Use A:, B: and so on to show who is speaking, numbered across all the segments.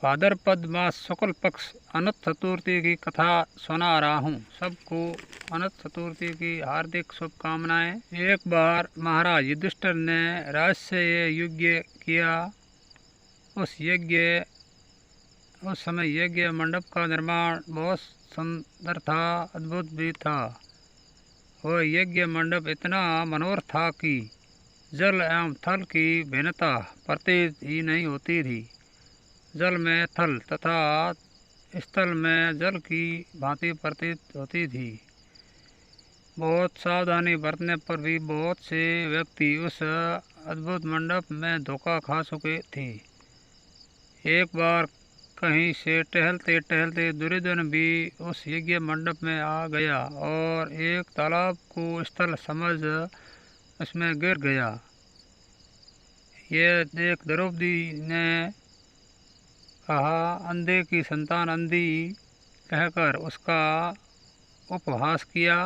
A: भाद्रपद मास शुक्ल पक्ष अनंत चतुर्थी की कथा सुना रहा हूँ। सबको अनंत चतुर्थी की हार्दिक शुभकामनाएं। एक बार महाराज युधिष्ठिर ने राज से यज्ञ किया। उस समय यज्ञ मंडप का निर्माण बहुत सुंदर था, अद्भुत भी था। वह यज्ञ मंडप इतना मनोहर था कि जल एवं थल की भिन्नता प्रतीत ही नहीं होती थी। जल में थल तथा स्थल में जल की भांति प्रतीत होती थी। बहुत सावधानी बरतने पर भी बहुत से व्यक्ति उस अद्भुत मंडप में धोखा खा चुके थे। एक बार कहीं से टहलते टहलते दुर्योधन भी उस यज्ञ मंडप में आ गया और एक तालाब को स्थल समझ उसमें गिर गया। यह देख द्रौपदी ने कहा, अंधे की संतान अंधी कहकर उसका उपहास किया,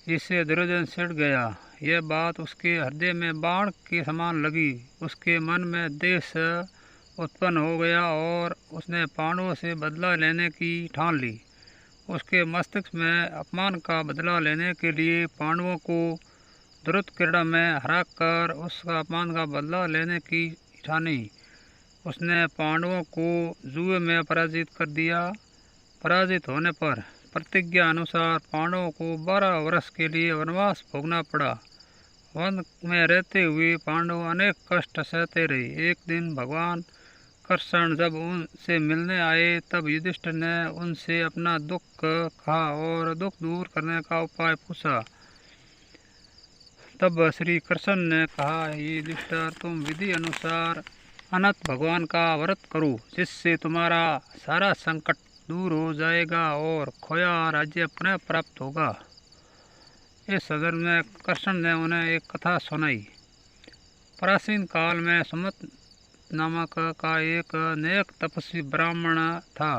A: जिससे दुर्योधन चिढ़ गया। यह बात उसके हृदय में बाण के समान लगी। उसके मन में द्वेष उत्पन्न हो गया और उसने पांडवों से बदला लेने की ठान ली। उसके मस्तिष्क में अपमान का बदला लेने के लिए पांडवों को द्रुत क्रीड़ा में हराकर उसका अपमान का बदला लेने की ठानी। उसने पांडवों को जुए में पराजित कर दिया। पराजित होने पर प्रतिज्ञा अनुसार पांडवों को 12 वर्ष के लिए वनवास भोगना पड़ा। वन में रहते हुए पांडव अनेक कष्ट सहते रहे। एक दिन भगवान कृष्ण जब उनसे मिलने आए तब युधिष्ठिर ने उनसे अपना दुख कहा और दुख दूर करने का उपाय पूछा। तब श्री कृष्ण ने कहा, युधिष्ठिर, तुम विधि अनुसार अनंत भगवान का व्रत करो, जिससे तुम्हारा सारा संकट दूर हो जाएगा और खोया राज्य पुनः प्राप्त होगा। इस संदर्भ में कृष्ण ने उन्हें एक कथा सुनाई। प्राचीन काल में सुमत नामक का एक नेक तपस्वी ब्राह्मण था।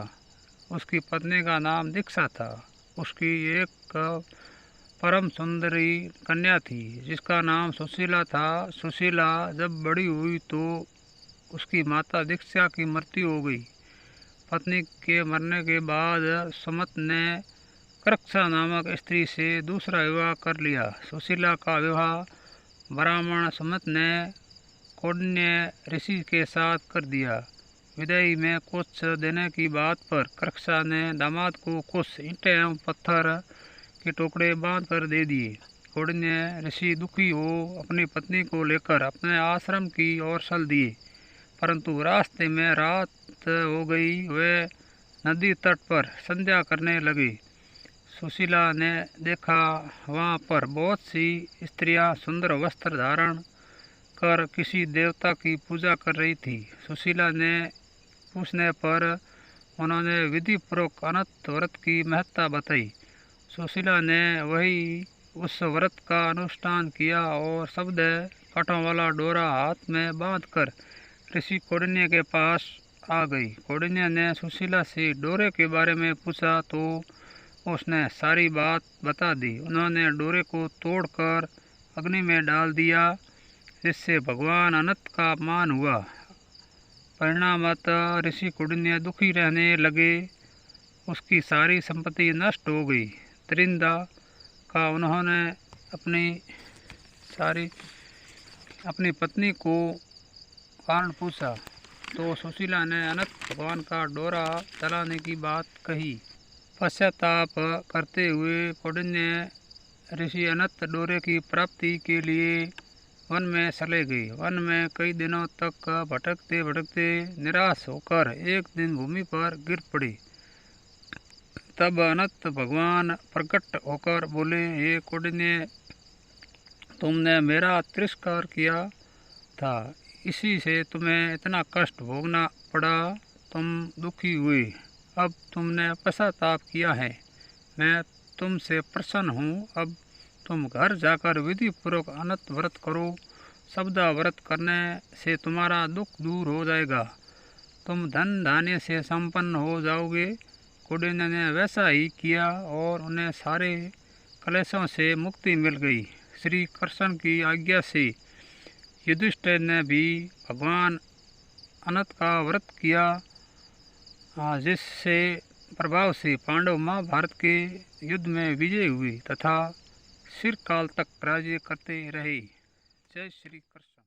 A: उसकी पत्नी का नाम दीक्षा था। उसकी एक परम सुंदरी कन्या थी जिसका नाम सुशीला था। सुशीला जब बड़ी हुई तो उसकी माता दीक्षा की मृत्यु हो गई। पत्नी के मरने के बाद सुमत ने कृक्षा नामक स्त्री से दूसरा विवाह कर लिया। सुशीला का विवाह ब्राह्मण सुमत ने कौंडिन्य ऋषि के साथ कर दिया। विदाई में कुछ देने की बात पर कृक्षा ने दामाद को कुछ ईंटें एवं पत्थर के टुकड़े बांध कर दे दिए। कौंडिन्य ऋषि दुखी हो अपनी पत्नी को लेकर अपने आश्रम की ओर चल दिए, परंतु रास्ते में रात हो गई। वे नदी तट पर संध्या करने लगे। सुशीला ने देखा वहाँ पर बहुत सी स्त्रियां सुंदर वस्त्र धारण कर किसी देवता की पूजा कर रही थी। सुशीला ने पूछने पर उन्होंने विधि पूर्वक अनंत व्रत की महत्ता बताई। सुशीला ने वही उस व्रत का अनुष्ठान किया और शब्द कांटों वाला डोरा हाथ में बांधकर ऋषि कौंडिन्य के पास आ गई। कौंडिन्य ने सुशीला से डोरे के बारे में पूछा तो उसने सारी बात बता दी। उन्होंने डोरे को तोड़कर अग्नि में डाल दिया, जिससे भगवान अनंत का अपमान हुआ। परिणामतः ऋषि कौंडिन्य दुखी रहने लगे। उसकी सारी संपत्ति नष्ट हो गई। त्रिंदा का उन्होंने अपनी पत्नी को कारण पूछा तो सुशीला ने अनंत भगवान का डोरा जलाने की बात कही। पश्चाताप करते हुए कौंडिन्य ऋषि अनंत डोरे की प्राप्ति के लिए वन में चले गए। वन में कई दिनों तक भटकते भटकते निराश होकर एक दिन भूमि पर गिर पड़े। तब अनंत भगवान प्रकट होकर बोले, हे कौंडिन्य, तुमने मेरा तिरस्कार किया था, इसी से तुम्हें इतना कष्ट भोगना पड़ा। तुम दुखी हुए। अब तुमने पश्चाताप किया है। मैं तुमसे प्रसन्न हूँ। अब तुम घर जाकर विधि पूर्वक अनंत व्रत करो। शब्दा व्रत करने से तुम्हारा दुख दूर हो जाएगा। तुम धन धान्य से संपन्न हो जाओगे। कौंडिन्य ने वैसा ही किया और उन्हें सारे कलेशों से मुक्ति मिल गई। श्री कृष्ण की आज्ञा से युधिष्ठिर ने भी भगवान अनंत का व्रत किया जिससे प्रभाव से पांडव महाभारत के युद्ध में विजयी हुए तथा चिरकाल तक राज्य करते रहे। जय श्री कृष्ण।